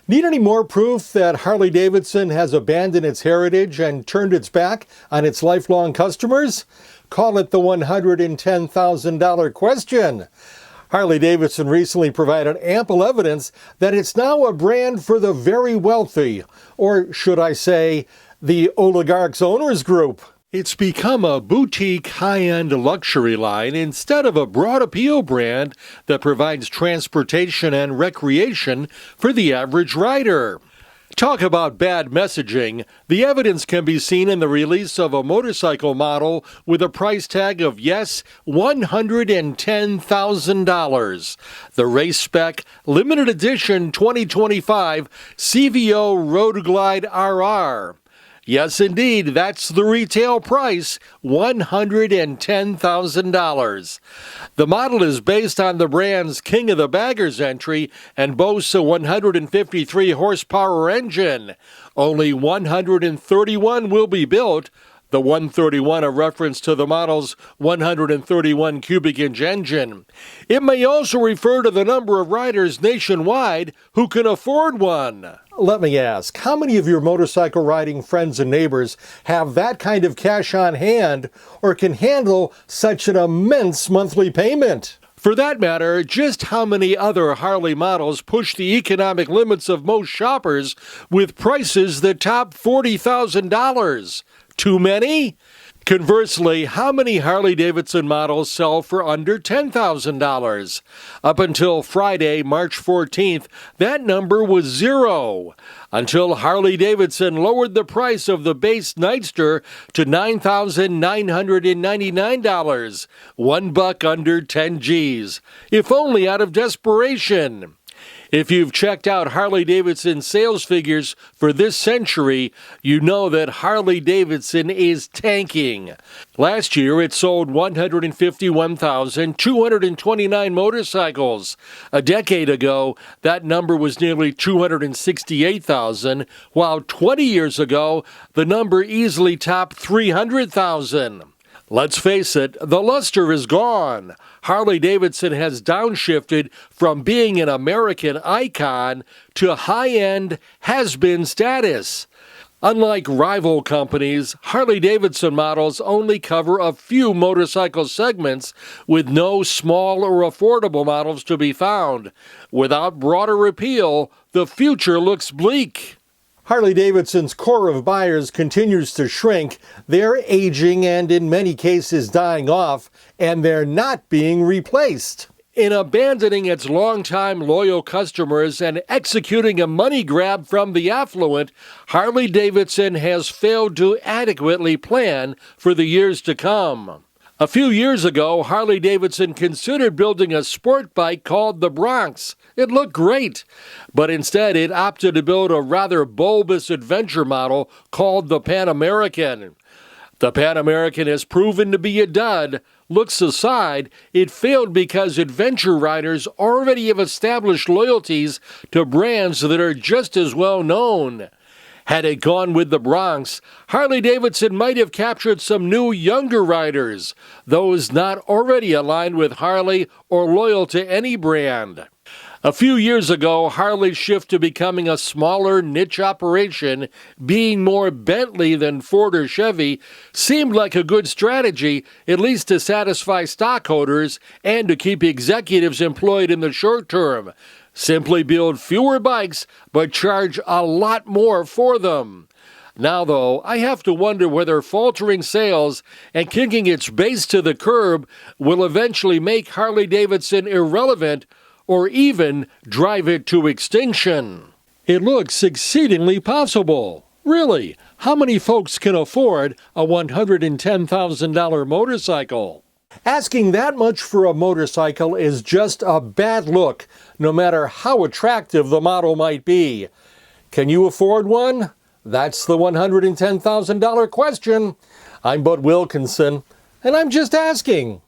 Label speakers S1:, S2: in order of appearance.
S1: Need any more proof that Harley Davidson has abandoned its heritage and turned its back on its lifelong customers? Call it the $110,000 question. Harley Davidson recently provided ample evidence that it's now a brand for the very wealthy, or should I say, the oligarchs' owners group. It's become a boutique, high-end luxury line instead of a broad appeal brand that provides transportation and recreation for the average rider. Talk about bad messaging. The evidence can be seen in the release of a motorcycle model with a price tag of, yes, $110,000. The race spec limited edition 2025 CVO Road Glide RR. Yes, indeed, that's the retail price, $110,000. The model is based on the brand's King of the Baggers entry and boasts a 153 horsepower engine. Only 131 will be built. The 131 a reference to the model's 131 cubic inch engine. It may also refer to the number of riders nationwide who can afford one. Let me ask, how many of your motorcycle riding friends and neighbors have that kind of cash on hand or can handle such an immense monthly payment? For that matter, just how many other Harley models push the economic limits of most shoppers with prices that top $40,000? Too many? Conversely, how many Harley-Davidson models sell for under $10,000? Up until Friday, March 14th, that number was 0. Until Harley-Davidson lowered the price of the base Nightster to $9,999, $1 under 10 G's, if only out of desperation. If you've checked out Harley-Davidson sales figures for this century, you know that Harley-Davidson is tanking. Last year, it sold 151,229 motorcycles. A decade ago, that number was nearly 268,000, while 20 years ago, the number easily topped 300,000. Let's face it, the luster is gone. Harley-Davidson has downshifted from being an American icon to high-end has-been status. Unlike rival companies, Harley-Davidson models only cover a few motorcycle segments with no small or affordable models to be found. Without broader appeal, the future looks bleak. Harley-Davidson's core of buyers continues to shrink. They're aging and in many cases dying off, and they're not being replaced. In abandoning its longtime loyal customers and executing a money grab from the affluent, Harley-Davidson has failed to adequately plan for the years to come. A few years ago, Harley-Davidson considered building a sport bike called the Bronx. It looked great, but instead it opted to build a rather bulbous adventure model called the Pan American. The Pan American has proven to be a dud. Looks aside, it failed because adventure riders already have established loyalties to brands that are just as well known. Had it gone with the Bronx, Harley-Davidson might have captured some new younger riders, those not already aligned with Harley or loyal to any brand. A few years ago, Harley's shift to becoming a smaller niche operation, being more Bentley than Ford or Chevy, seemed like a good strategy, at least to satisfy stockholders and to keep executives employed in the short term. Simply build fewer bikes, but charge a lot more for them. Now, though, I have to wonder whether faltering sales and kicking its base to the curb will eventually make Harley-Davidson irrelevant or even drive it to extinction. It looks exceedingly possible. Really, how many folks can afford a $110,000 motorcycle? Asking that much for a motorcycle is just a bad look, no matter how attractive the model might be. Can you afford one? That's the $110,000 question. I'm Bud Wilkinson, and I'm just asking.